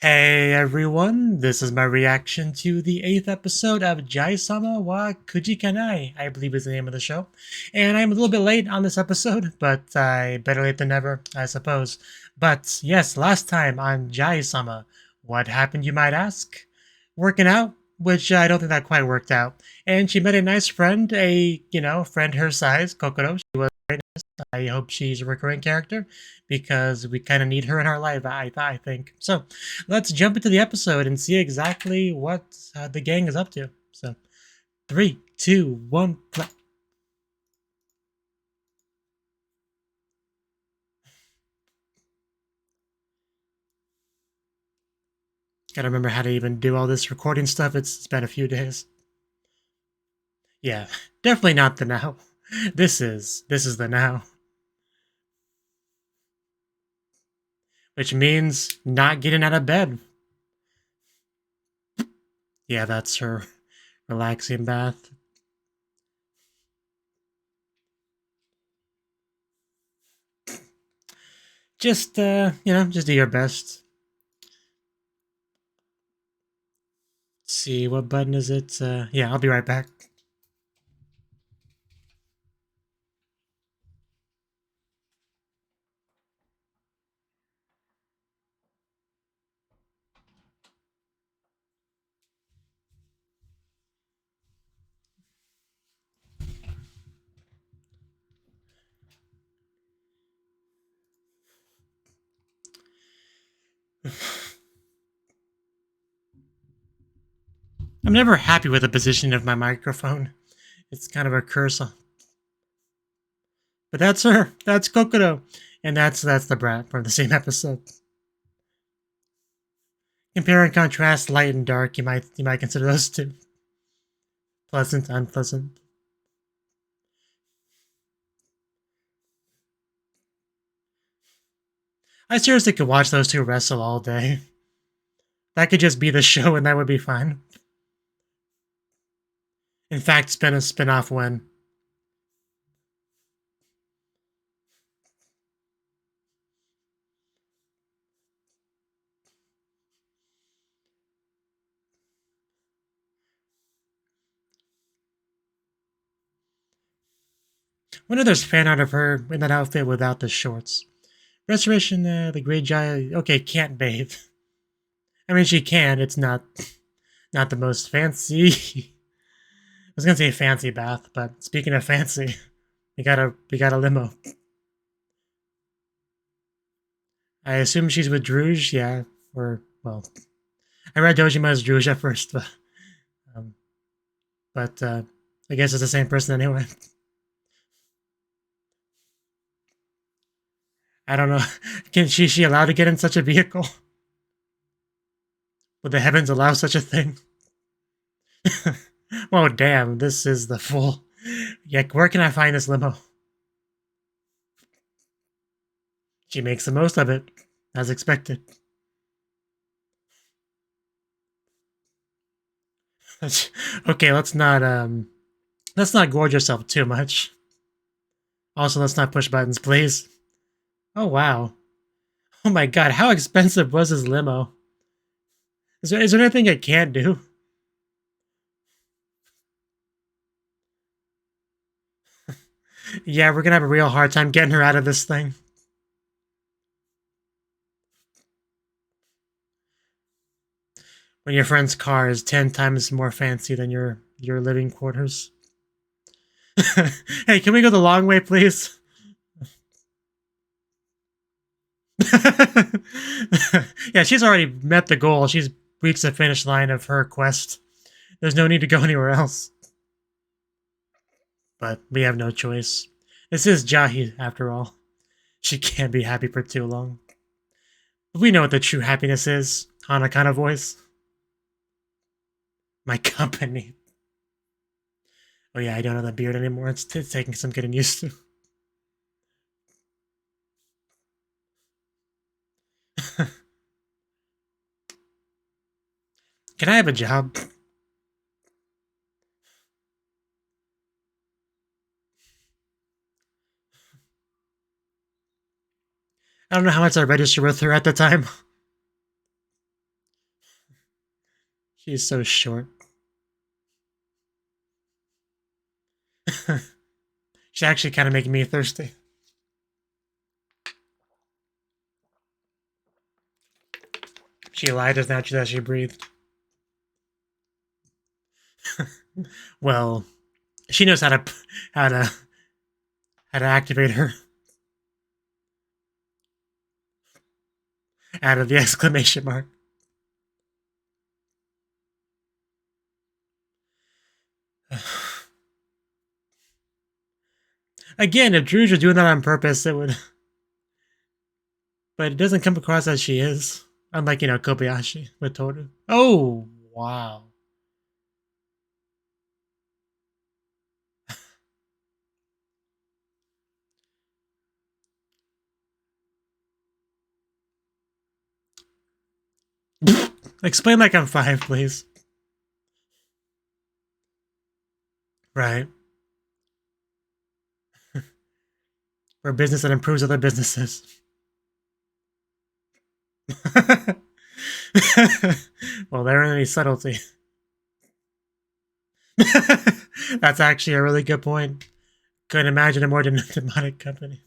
Hey everyone, this is my reaction to the 8th episode of Jahy-sama wa Kujikenai, I believe is the name of the show. And I'm a little bit late on this episode, but better late than never, I suppose. But yes, last time on Jahy-sama, what happened you might ask? Working out, which I don't think that quite worked out. And she met a nice friend, friend her size, Kokoro. She was very nice. I hope she's a recurring character because we kind of need her in our life, I think. So let's jump into the episode and see exactly what the gang is up to. So, 3, 2, 1, play. Gotta remember how to even do all this recording stuff. It's been a few days. Yeah, definitely not the now. This is the now, which means not getting out of bed. Yeah, that's her relaxing bath. Just just do your best. Let's see, what button is it? Yeah, I'll be right back. I'm never happy with the position of my microphone. It's kind of a curse. But that's her. That's Kokoro. And that's the brat from the same episode. Compare and contrast light and dark, you might consider those two. Pleasant, unpleasant. I seriously could watch those two wrestle all day. That could just be the show and that would be fine. In fact, spin a spin-off when. Wonder if there's fan art of her in that outfit without the shorts. Restoration, the Great Giant. Okay, can't bathe. I mean, she can. It's not the most fancy. I was gonna say fancy bath, but speaking of fancy, we got a limo. I assume she's with Druge, yeah. Or well, I read Dojima as Druge at first, um, but I guess it's the same person anyway. I don't know. Can she allowed to get in such a vehicle? Would the heavens allow such a thing? Oh damn! This is the full. Yeah, where can I find this limo? She makes the most of it, as expected. Okay, let's not gorge yourself too much. Also, let's not push buttons, please. Oh wow. Oh my god, how expensive was his limo? Is there anything it can't do? Yeah, we're gonna have a real hard time getting her out of this thing. When your friend's car is 10 times more fancy than your living quarters. Hey, can we go the long way, please? Yeah, she's already met the goal. She's reached the finish line of her quest. There's no need to go anywhere else. But we have no choice. This is Jahy, after all. She can't be happy for too long. We know what the true happiness is. Hana kind of voice. My company. Oh yeah, I don't have the beard anymore. It's taking some getting used to. Can I have a job? I don't know how much I registered with her at the time. She's so short. She's actually kind of making me thirsty. She lied as naturally as she breathed. Well, she knows how to activate her. Out of the exclamation mark. Again, if Druge was doing that on purpose, it would. But it doesn't come across as she is. Unlike, Kobayashi with Toru. Oh, wow. Explain like I'm 5, please. Right. For a business that improves other businesses. Well, there ain't any subtlety. That's actually a really good point. Couldn't imagine a more demonic company.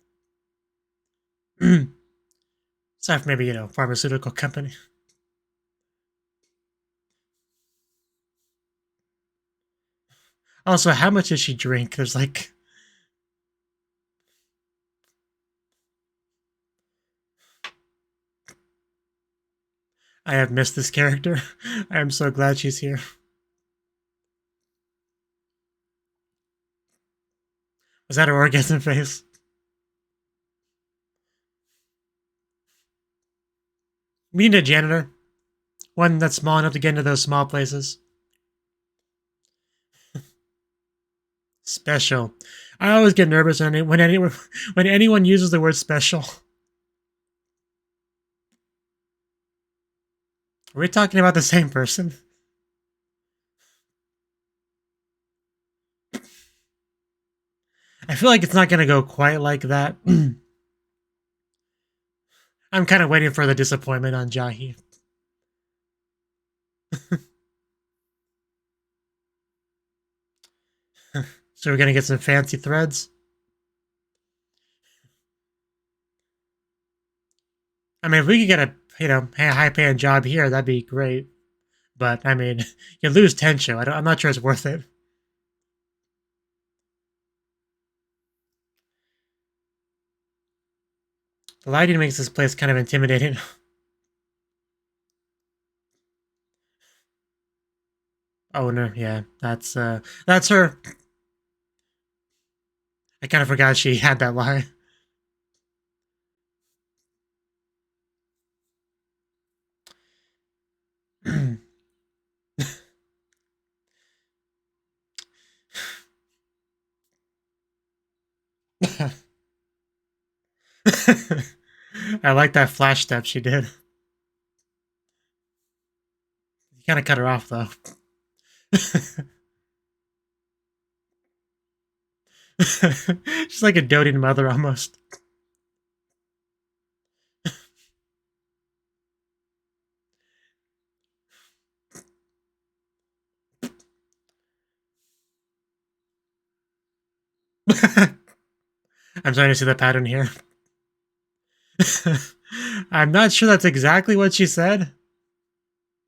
Except for maybe, pharmaceutical company. Also, how much does she drink? There's like... I have missed this character. I am so glad she's here. Was that her orgasm face? We need a janitor. One that's small enough to get into those small places. Special. I always get nervous when anyone uses the word special. Are we talking about the same person? I feel like it's not going to go quite like that. I'm kind of waiting for the disappointment on Jahy. So we're going to get some fancy threads. I mean, if we could get a, high-paying job here, that'd be great. But, I mean, you lose Tensho. I'm not sure it's worth it. The lighting makes this place kind of intimidating. Oh, no, yeah, that's her. I kind of forgot she had that line. I like that flash step she did. You kind of cut her off, though. She's like a doting mother, almost. I'm starting to see the pattern here. I'm not sure that's exactly what she said.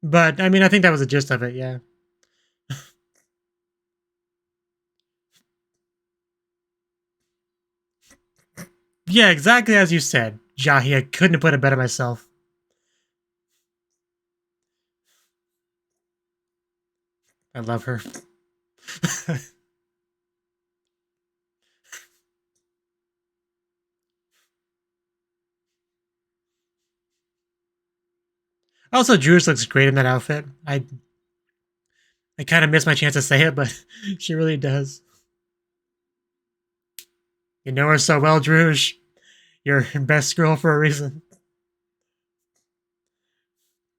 But, I mean, I think that was the gist of it, yeah. Yeah, exactly as you said, Jahy. I couldn't have put it better myself. I love her. Also, Jules looks great in that outfit. I kind of missed my chance to say it, but she really does. You know her so well, Druge. You're best girl for a reason.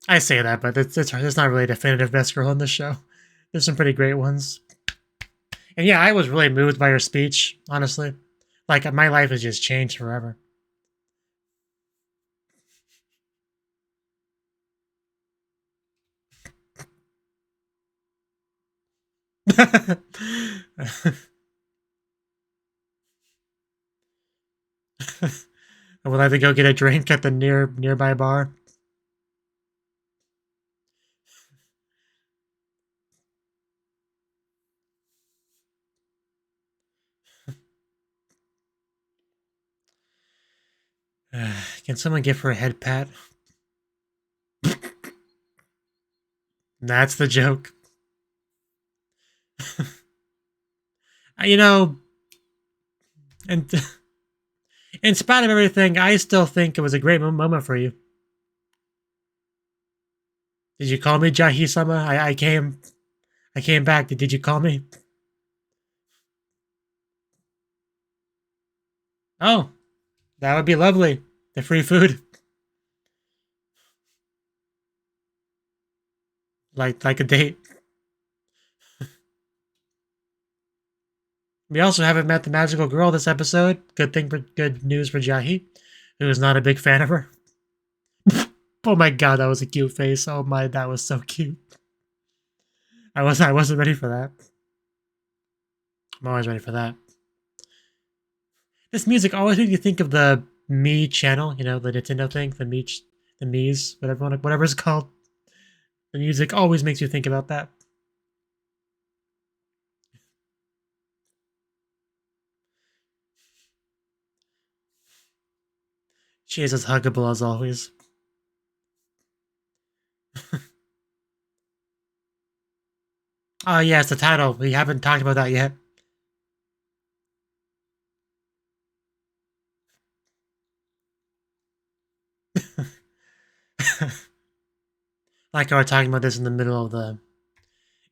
I say that, but it's not really a definitive best girl in this show. There's some pretty great ones. And yeah, I was really moved by her speech, honestly. Like, my life has just changed forever. We'll have to go get a drink at the nearby bar. Can someone give her a head pat? That's the joke. You know, and in spite of everything, I still think it was a great moment for you. Did you call me Jahy-sama? I came back. Did you call me? Oh, that would be lovely. The free food. Like a date. We also haven't met the magical girl this episode. Good news for Jahy, who is not a big fan of her. Oh my god, that was a cute face. Oh my, that was so cute. I wasn't ready for that. I'm always ready for that. This music always makes you think of the Me channel, you know, the Nintendo thing, the Mii's, whatever it's called. The music always makes you think about that. She is as huggable as always. Oh yes, the title. We haven't talked about that yet. Like I was talking about this in the middle of the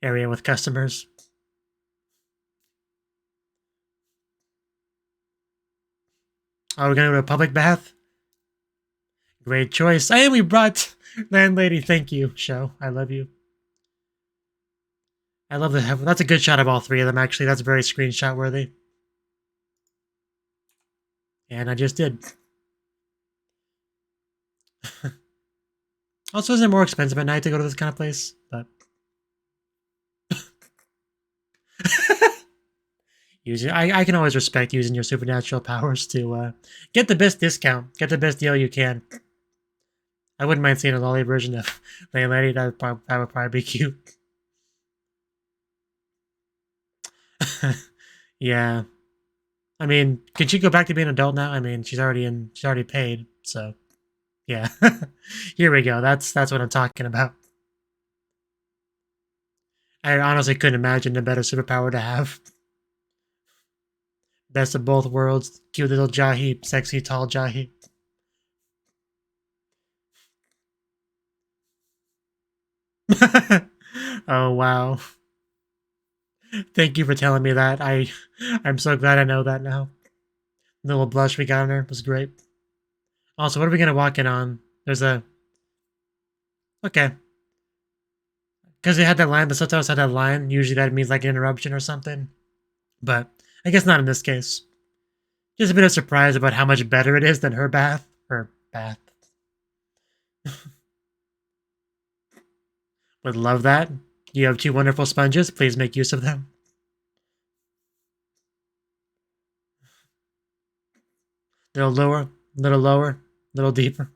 area with customers. Oh, we're gonna go to a public bath? Great choice. And we brought Landlady Thank You show. I love you. I love the. That's a good shot of all three of them, actually. That's very screenshot worthy. And I just did. Also, isn't it more expensive at night to go to this kind of place? But I can always respect using your supernatural powers to get the best discount, get the best deal you can. I wouldn't mind seeing a lolly version of Landlady. That would probably be cute. Yeah. I mean, can she go back to being an adult now? I mean, she's already paid, so yeah. Here we go. That's what I'm talking about. I honestly couldn't imagine a better superpower to have. Best of both worlds. Cute little Jahy, sexy tall Jahy. Oh wow. Thank you for telling me that. I'm so glad I know that now. The little blush we got on her was great. Also, what are we gonna walk in on? There's a okay. Because it had that line, the subtitles had that line. Usually that means like an interruption or something. But I guess not in this case. Just a bit of surprise about how much better it is than her bath. Her bath. Would love that. You have two wonderful sponges. Please make use of them. Little lower, little lower, little deeper.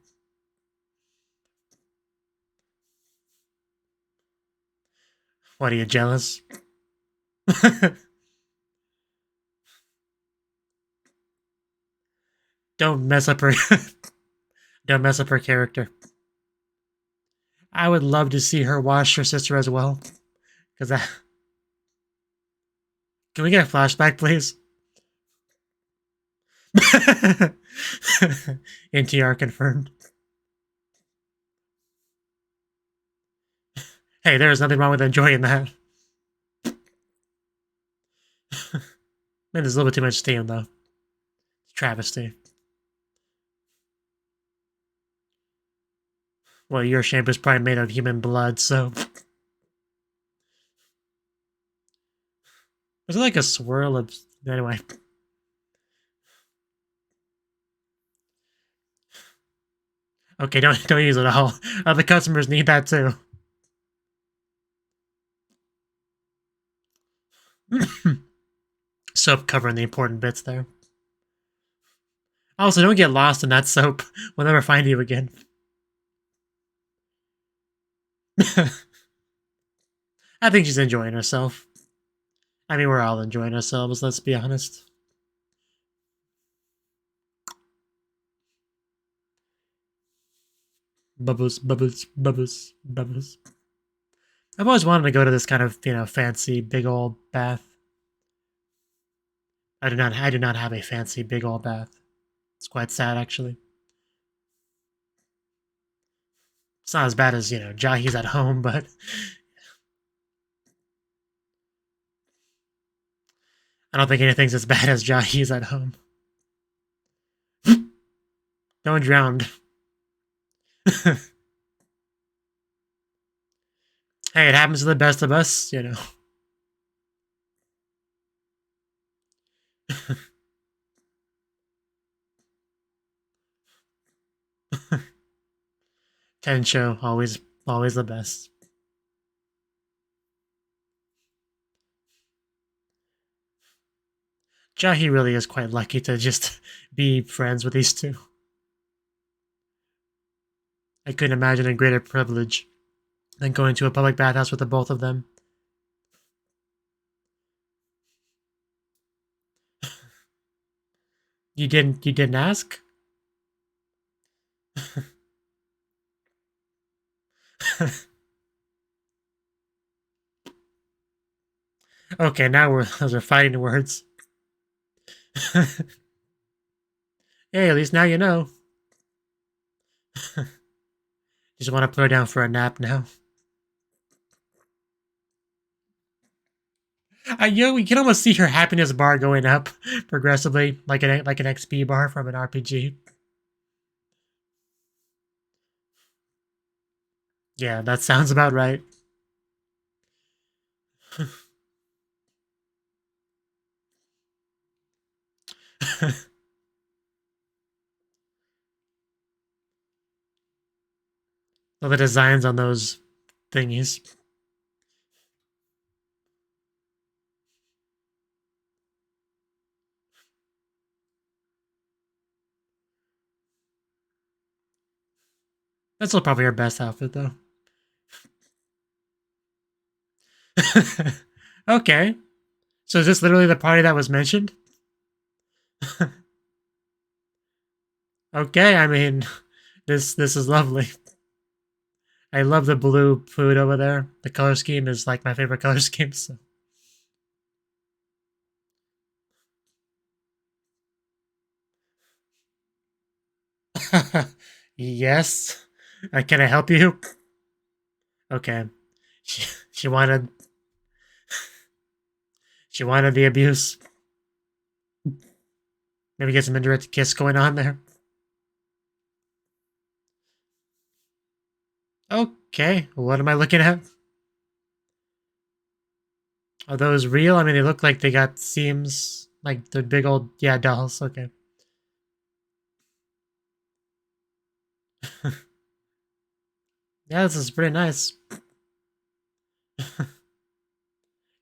What are you, jealous? Don't mess up her. Don't mess up her character. I would love to see her wash her sister as well. Because that. Can we get a flashback, please? NTR confirmed. Hey, there is nothing wrong with enjoying that. Man, there's a little bit too much steam, though. Travesty. Well, your shampoo is probably made of human blood, so. Is it like a swirl of. Anyway. Okay, don't use it all. The customers need that too. Soap covering the important bits there. Also, don't get lost in that soap. We'll never find you again. I think she's enjoying herself. I mean, we're all enjoying ourselves, let's be honest. Bubbles, bubbles, bubbles, bubbles. I've always wanted to go to this kind of, fancy big old bath. I do not have a fancy big old bath. It's quite sad, actually. It's not as bad as, Jahy's at home, but I don't think anything's as bad as Jahy's at home. Don't drown. Hey, it happens to the best of us, Tensho, always the best. Jahy really is quite lucky to just be friends with these two. I couldn't imagine a greater privilege than going to a public bathhouse with the both of them. You didn't ask? Okay, now those are fighting words. Hey, at least now you know. Just want to put her down for a nap now. We can almost see her happiness bar going up progressively, like an XP bar from an RPG. Yeah, that sounds about right. All the designs on those thingies. That's still probably her best outfit, though. Okay. So is this literally the party that was mentioned? Okay, I mean, this is lovely. I love the blue food over there. The color scheme is like my favorite color scheme. So. Yes. Can I help you? Okay. She wanted the abuse. Maybe get some indirect kiss going on there. Okay, what am I looking at? Are those real? I mean, they look like they got seams, like they're big old, dolls. Okay. Yeah, this is pretty nice.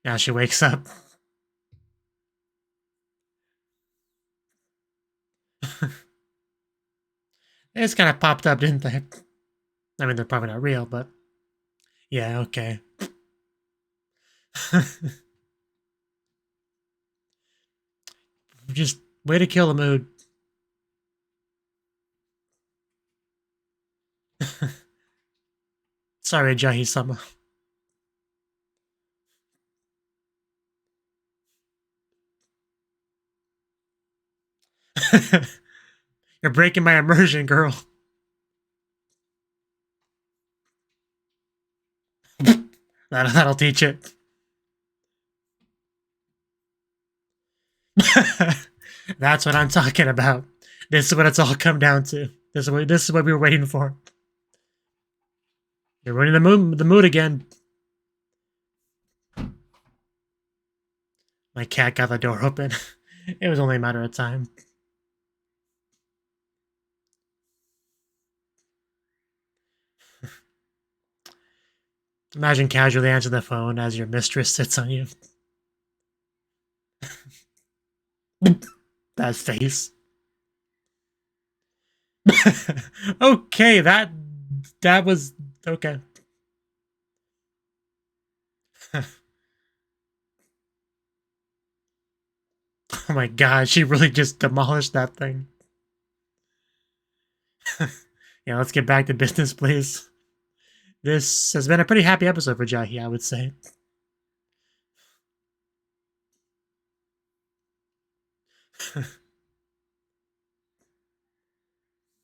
Now she wakes up. They just kind of popped up, didn't they? I mean, they're probably not real, but yeah, okay. Just way to kill the mood. Sorry, Jahy-sama. You're breaking my immersion, girl. That'll teach it. That's what I'm talking about. This is what it's all come down to. This is what we were waiting for. You're ruining the mood again. My cat got the door open. It was only a matter of time. Imagine casually answering the phone as your mistress sits on you. That face. Okay, that was okay. Oh my god, she really just demolished that thing. Yeah, let's get back to business, please. This has been a pretty happy episode for Jahy, I would say.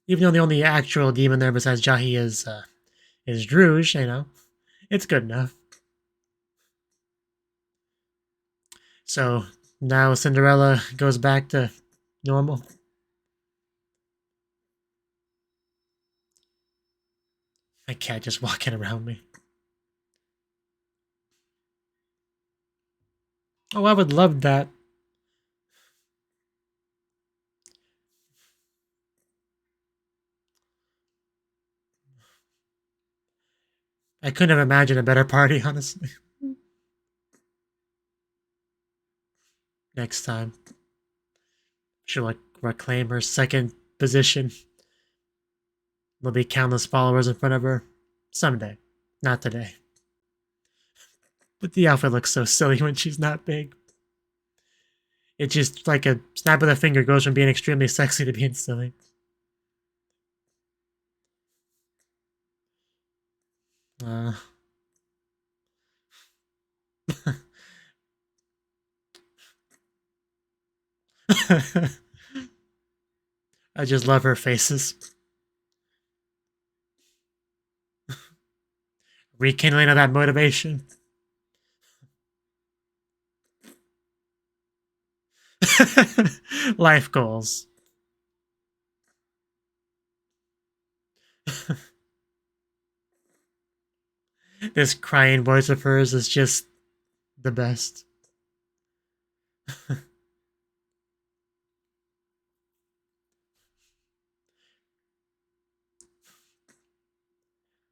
Even though the only actual demon there besides Jahy is Druge, you know, it's good enough. So now Cinderella goes back to normal. My cat just walking around me. Oh, I would love that. I couldn't have imagined a better party, honestly. Next time, she'll like reclaim her second position. There'll be countless followers in front of her. Someday. Not today. But the outfit looks so silly when she's not big. It just, like a snap of the finger, goes from being extremely sexy to being silly. I just love her faces. Rekindling of that motivation. Life goals. This crying voice of hers is just the best.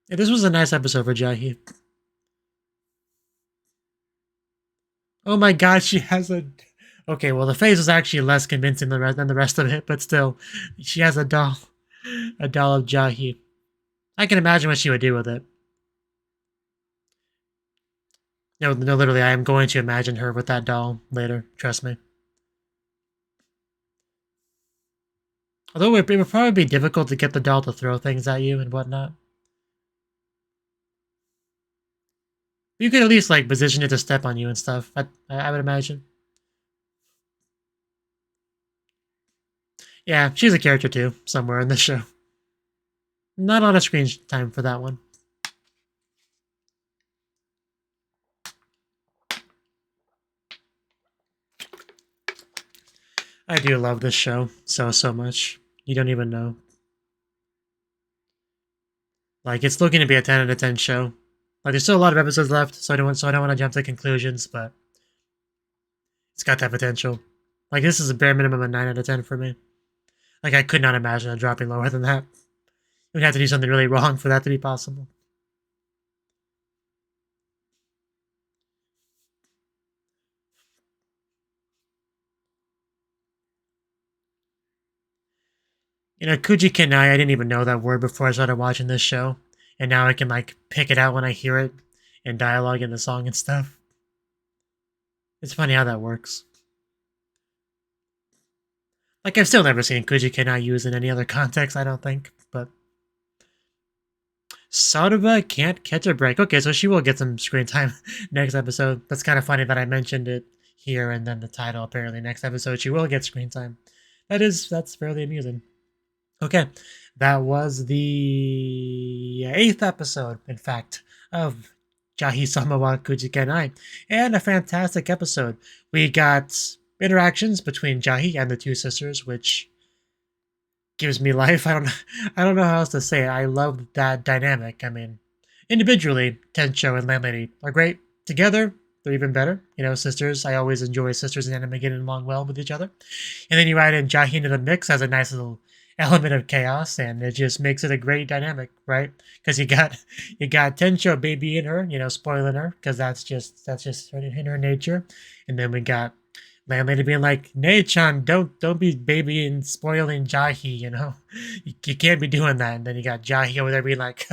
Yeah, this was a nice episode for Jahy. Oh my god, she has a... Okay, well, the face is actually less convincing than the rest of it, but still, she has a doll. A doll of Jahy. I can imagine what she would do with it. No, literally, I am going to imagine her with that doll later. Trust me. Although it would probably be difficult to get the doll to throw things at you and whatnot. You could at least, like, position it to step on you and stuff, I would imagine. Yeah, she's a character too, somewhere in the show. Not on a screen time for that one. I do love this show so much. You don't even know. Like, it's looking to be a 10 out of 10 show. Like, there's still a lot of episodes left, so I don't want to jump to conclusions, but it's got that potential. Like, this is a bare minimum of 9 out of 10 for me. Like, I could not imagine it dropping lower than that. You would have to do something really wrong for that to be possible. You know, Kujikenai, I didn't even know that word before I started watching this show. And now I can, like, pick it out when I hear it in dialogue in the song and stuff. It's funny how that works. Like, I've still never seen Kujikenai used in any other context, I don't think, but... Sarva can't catch a break. Okay, so she will get some screen time next episode. That's kind of funny that I mentioned it here and then the title, apparently. Next episode, she will get screen time. That's fairly amusing. Okay, that was the 8th episode, in fact, of Jahy-sama wa Kujikenai, and a fantastic episode. We got interactions between Jahy and the two sisters, which gives me life. I don't know how else to say it. I love that dynamic. I mean, individually, Tencho and Landlady are great. Together, they're even better. You know, sisters. I always enjoy sisters in anime getting along well with each other. And then you add in Jahy into the mix as a nice little element of chaos, and it just makes it a great dynamic, right? Because you got Tencho baby in her, you know, spoiling her, because that's just in her nature. And then we got landlady being like, "Nei-chan, don't be babying, spoiling Jahy, you know? You can't be doing that." And then you got Jahy over there being like,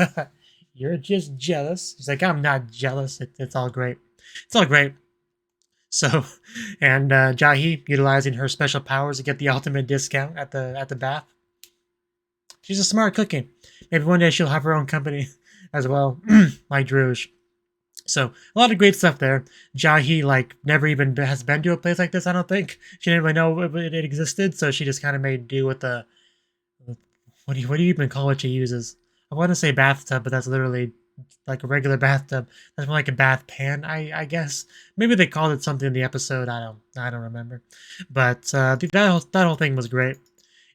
"You're just jealous." He's like, "I'm not jealous. It's all great. It's all great." So, and Jahy utilizing her special powers to get the ultimate discount at the bath. She's a smart cookie. Maybe one day she'll have her own company as well, like Druge. So a lot of great stuff there. Jahy like never even has been to a place like this. I don't think she didn't really know it existed, so she just kind of made do with the what do you even call what she uses? I want to say bathtub, but that's literally like a regular bathtub. That's more like a bath pan, I guess. Maybe they called it something in the episode. I don't remember. But that whole thing was great.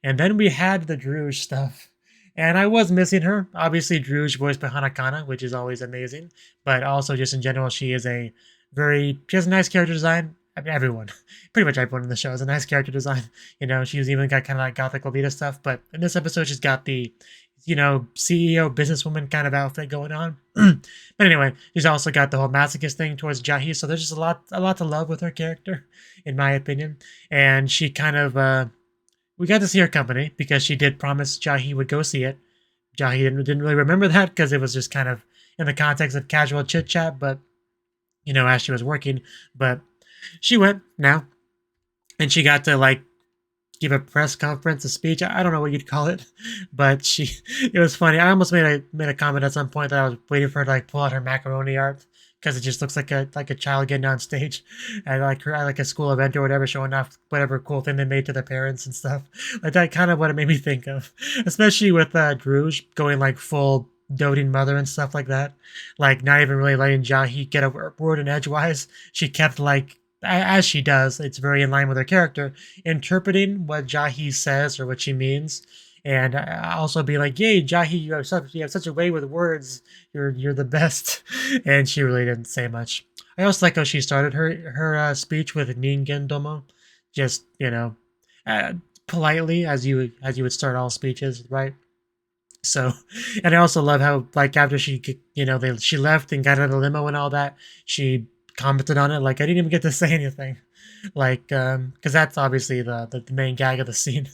And then we had the Druge stuff. And I was missing her. Obviously, Druge voiced by Hanakana, which is always amazing. But also, just in general, she has a nice character design. I mean, everyone, pretty much everyone in the show has a nice character design. You know, she's even got kind of like gothic Lolita stuff. But in this episode, she's got the, CEO businesswoman kind of outfit going on. But anyway, she's also got the whole masochist thing towards Jahy. So there's just a lot to love with her character, in my opinion. And she kind of, we got to see her company because she did promise Jahy would go see it. Jahy didn't really remember that because it was just kind of in the context of casual chit chat, but as she was working. But she went now, and she got to like give a press conference, a speech. I don't know what you'd call it, but it was funny. I almost made a comment at some point that I was waiting for her to like pull out her macaroni art because it just looks like a child getting on stage at like a school event or whatever, showing off whatever cool thing they made to their parents and stuff. Like that kind of what it made me think of, especially with Druge going like full doting mother and stuff like that. Like not even really letting Jahy get a word in edgewise. She kept like as she does, it's very in line with her character, interpreting what Jahy says or what she means, and also be like, "Yay, Jahy, you have such a way with words. You're the best." And she really didn't say much. I also like how she started her speech with Ningen Domo, just uh, politely as you would start all speeches, right? So, and I also love how like after she left and got out of the limo and all that, she commented on it like I didn't even get to say anything, like because that's obviously the main gag of the scene,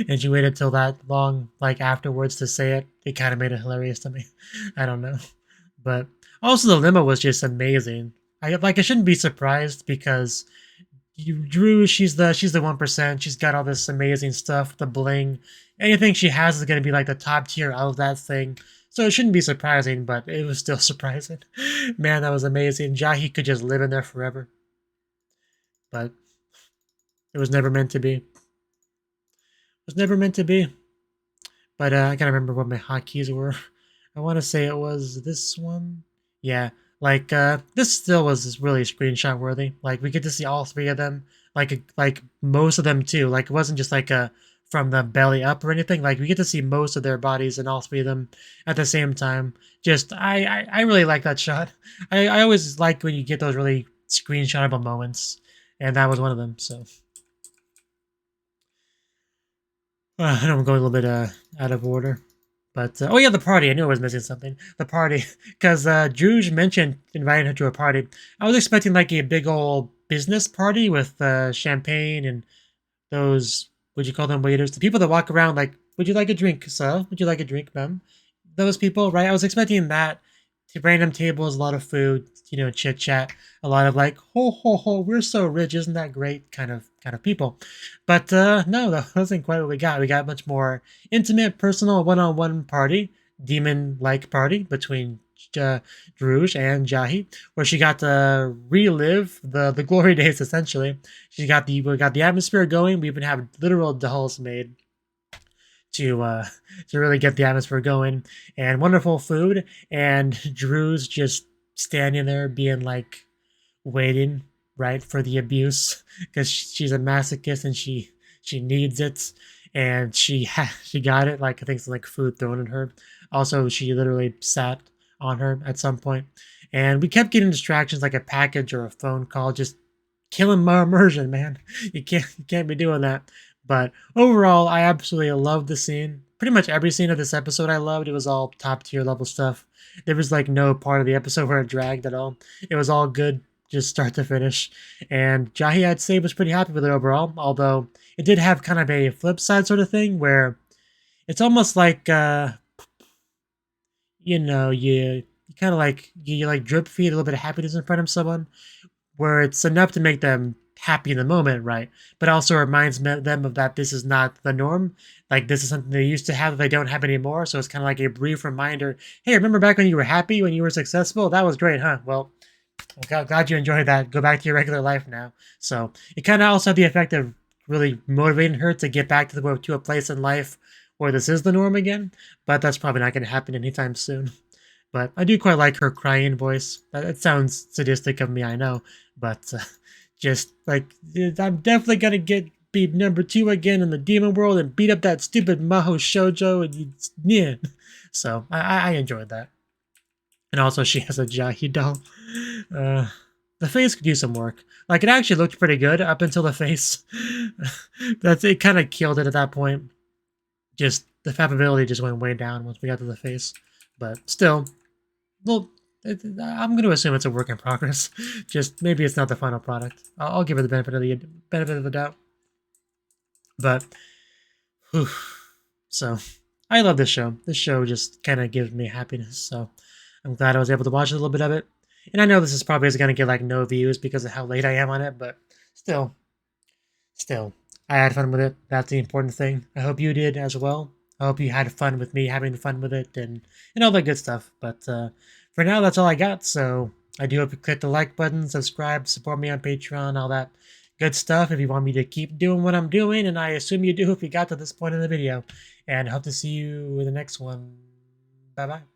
and she waited till that long like afterwards to say it. It kind of made it hilarious to me. I don't know, but also the limo was just amazing. I shouldn't be surprised because Drew, she's the 1%. She's got all this amazing stuff, the bling. Anything she has is going to be like the top tier out of that thing. So it shouldn't be surprising, but it was still surprising. Man, that was amazing. Jahy could just live in there forever. But it was never meant to be. It was never meant to be. But I gotta remember what my hotkeys were. I want to say it was this one. Yeah, like this still was really screenshot worthy. Like we get to see all three of them. Like most of them too. Like it wasn't just like a from the belly up or anything. Like we get to see most of their bodies and all three of them at the same time. Just I really like that shot. I always like when you get those really screenshotable moments, and that was one of them. So I know I'm going a little bit out of order. But, oh yeah, the party. I knew I was missing something. The party. Because Druge mentioned inviting her to a party. I was expecting like a big old business party with champagne and those, would you call them waiters? The people that walk around like, would you like a drink, sir? Would you like a drink, ma'am? Those people, right? I was expecting that. Random tables, a lot of food, chit chat, a lot of like, ho ho ho, we're so rich, isn't that great? Kind of people. But no, that wasn't quite what we got. We got much more intimate, personal, one-on-one party, demon-like party between Druge and Jahy, where she got to relive the glory days. Essentially, we got the atmosphere going. We even have literal dolls made to really get the atmosphere going, and wonderful food, and Drew's just standing there being like waiting right for the abuse because she's a masochist and she needs it, and she got it. Like I think it's like food thrown at her. Also, she literally sat on her at some point, and we kept getting distractions like a package or a phone call, just killing my immersion, man. You can't be doing that. But overall, I absolutely loved the scene. Pretty much every scene of this episode I loved. It was all top tier level stuff. There was like no part of the episode where it dragged at all. It was all good, just start to finish. And Jahy, I'd say, was pretty happy with it overall, although it did have kind of a flip side sort of thing where it's almost like, you kind of like, you like drip feed a little bit of happiness in front of someone, where it's enough to make them happy in the moment, right? But also reminds them of that this is not the norm. Like, this is something they used to have that they don't have anymore. So it's kind of like a brief reminder. Hey, remember back when you were happy, when you were successful? That was great, huh? Well, I'm glad you enjoyed that. Go back to your regular life now. So it kind of also had the effect of really motivating her to get back to a place in life where this is the norm again. But that's probably not going to happen anytime soon. But I do quite like her crying voice. It sounds sadistic of me, I know. But just like, I'm definitely going to be number 2 again in the demon world and beat up that stupid Maho Shoujo. And yeah. So I enjoyed that. And also she has a Jahy doll. The face could use some work. Like, it actually looked pretty good up until the face. It kind of killed it at that point. Just the fappability just went way down once we got to the face. But still, well, I'm going to assume it's a work in progress. Just maybe it's not the final product. I'll give it the benefit of the doubt. But, whew, so I love this show. This show just kind of gives me happiness. So I'm glad I was able to watch a little bit of it. And I know this is probably going to get like no views because of how late I am on it, but still, I had fun with it. That's the important thing. I hope you did as well. I hope you had fun with me having fun with it and all that good stuff. But for now, that's all I got. So I do hope you click the like button, subscribe, support me on Patreon, all that good stuff if you want me to keep doing what I'm doing. And I assume you do if you got to this point in the video. And I hope to see you in the next one. Bye-bye.